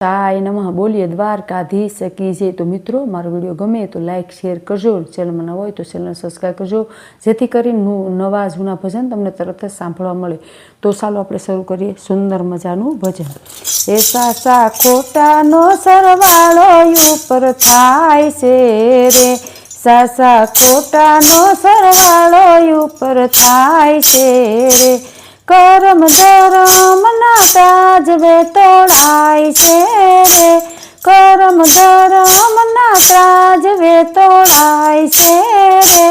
સાય નમઃ બોલીએ દ્વારકાધીશ કી જય। તો મિત્રો મારો વિડીયો ગમે તો લાઇક શેર કરજો, ચેનલમાં ન હોય તો ચેનલને સબસ્ક્રાઈબ કરજો, જેથી કરીને નવા જૂના ભજન તમને તરત જ સાંભળવા મળે। તો ચાલો આપણે શરૂ કરીએ સુંદર મજાનું ભજન। એ સાસા ખોટાનો સરવાળો ઉપર થાય છે રે, સાસા ખોટાનો સરવાળો ઉપર થાય છે રે, કરમ ધરમના ત્રાજવે તોળાય છે રે, કરમ ધરમના ત્રાજવે તોળાય છે રે,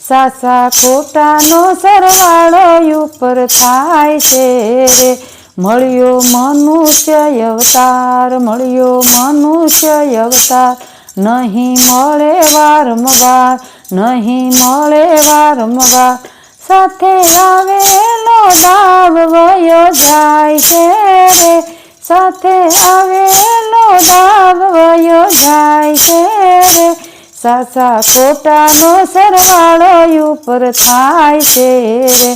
સાસા ખોટાનો સરવાળો ઉપર થાય છે રે। મળ્યો મનુષ્ય અવતાર, મળ્યો મનુષ્ય અવતાર, નહીં મળે વારંવાર, નહીં મળે વારંવાર, સાથે આવેલો દાવ વયો જાય છે રે, સાથે આવેલો દાવ વયો જાય છે રે, સાસા ખોટાનો સરવાળો ઉપર થાય છે રે।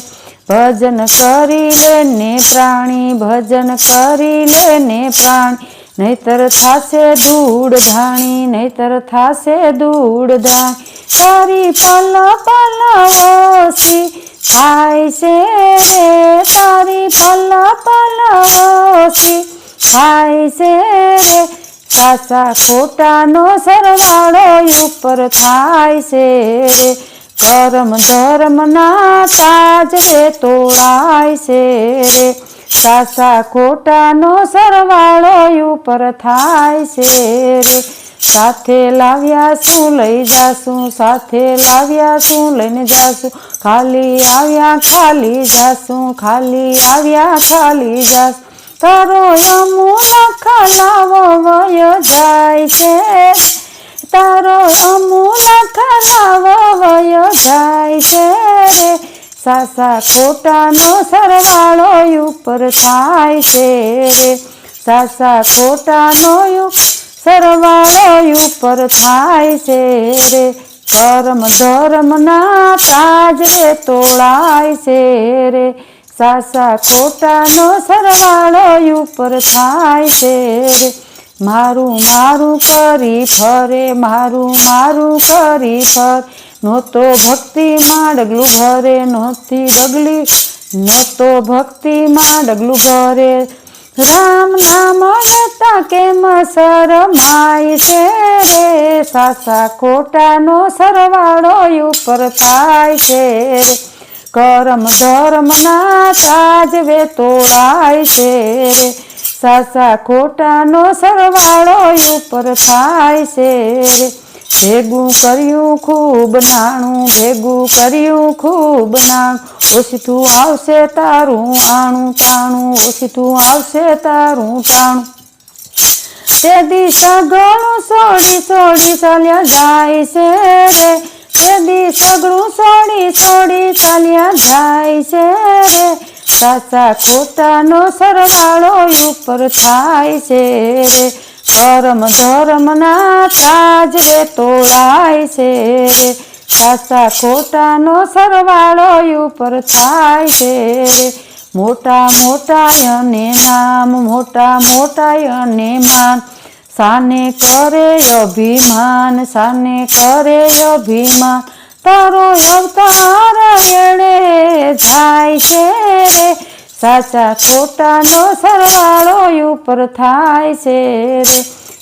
ભજન કરી લેને પ્રાણી, ભજન કરી લેને પ્રાણી, નહીતર થાશે ધૂળ ધાણી, નહીતર થાશે ધૂળ ધાણી, તારી પલ પલ ઓછી થાય છે રે, તારી પલ પલ ઓછી થાય છે રે, સાસા ખોટાનો સરવાળો ઉપર થાય છે રે, કરમ ધર્મના ત્રાજવે તોળાય છે રે, સાસા ખોટાનો સરવાળો ઉપર થાય છે રે। સાથે લાવ્યા શું લઈ જાશું, સાથે લાવ્યા શું લઈને જાશું, ખાલી આવ્યા ખાલી જાશું, ખાલી આવ્યા ખાલી જાશું, તારો અમૂલખ લાવો વયો જાય છે, તારો અમૂલખ લાવો વયો જાય છે રે, સાસા ખોટાનો સરવાળો ઉપર થાય છે રે, સાસા ખોટાનો સરવાળો ઉપર થાય છે રે, કરમ ધર્મના ત્રાજવે તોળાય છે રે, સાસા ખોટાનો સરવાળો ઉપર થાય છે રે। મારું મારું કરી ફરે, મારું મારું કરી ફર, નહોતો ભક્તિમાં ડગલું ભરે, નહોતી ડગલી નહોતો ભક્તિમાં ડગલું ભરે, રામ નામ લેતા કેમ શરમાય છે રે, સાસા ખોટાનો સરવાળો ઉપર થાય છે રે, કરમ ધર્મના ત્રાજવે તોળાય છે રે, સાસા ખોટાનો સરવાળો ઉપર થાય છે રે। ભેગું કર્યું ખૂબ નાણું, ભેગું કર્યું ખૂબ નાણું, ઓછું આવશે તારું આણું ટાણું, ઓછું આવશે તારું ટાણું, તે દિશ ઘણું છોડી છોડી ચાલ્યા જાય છે રે, તે દિશ ઘણું છોડી છોડી ચાલ્યા જાય છે રે, સાસા ખોટાનો સરવાળો ઉપર થાય છે રે, કરમ ધર્મના ત્રાજવે તોળાય છે રે, સાસા ખોટાનો સરવાળો ઉપર થાય છે રે। મોટા મોટા અને નામ, મોટા મોટા અને માન, સાને કરે અભિમાન, સાને કરે અભિમાન, તારો અવતાર એણે જાય છે રે, સાચા ખોટાનો સરવાળો ઉપર થાય છે રે,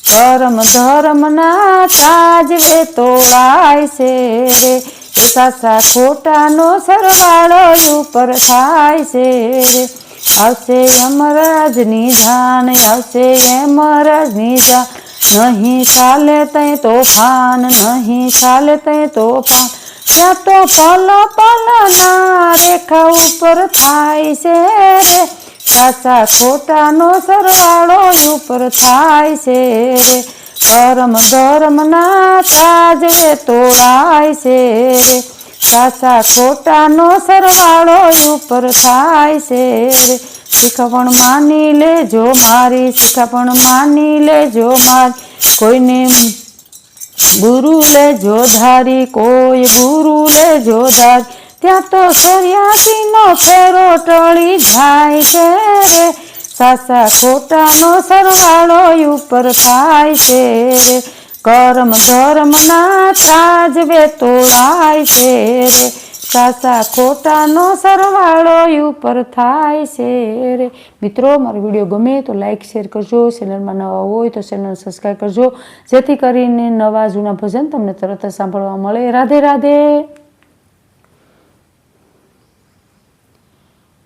કરમ ધર્મના ત્રાજવે તોળાય છે રે, સાચા ખોટાનો સરવાળો ઉપર થાય છે રે। આવશે યમરાજની જાન, આવશે યમરાજની જાન, નહીં ચાલે તઈ તોફાન, નહીં ચાલે તઈ તોફાન, ત્યાં તો પલ પલના રેખા ઉપર થાય છે રે, સાચા ખોટાનો સરવાળો ઉપર થાય છે રે, કરમ ધર્મના ત્રાજવે તોળાય છે રે, સાચા ખોટાનો સરવાળો ઉપર થાય છે રે। શીખવણ માની લેજો મારી, શીખવણ માની લેજો મારી, કોઈને ગુરુ લેજો ધારી, કોઈ ગુરુ લેજો ધારી, ત્યાં તો 84નો ફેરો ટળી જાય છે રે, સાસા ખોટાનો સરવાળો ઉપર થાય છે રે, કર્મ ધર્મના ત્રાજવે તોળાય છે રે, સાસા ખોટાનો સરવાળો ઉપર થાય છે રે. મિત્રો, મારો વિડીયો ગમે તો લાઈક શેર કરજો, ચેનલમાં નવા હોય તો ચેનલ સબસ્ક્રાઈબ કરજો, જેથી કરીને નવા જૂના ભજન તમને તરત જ સાંભળવા મળે. રાધે રાધે.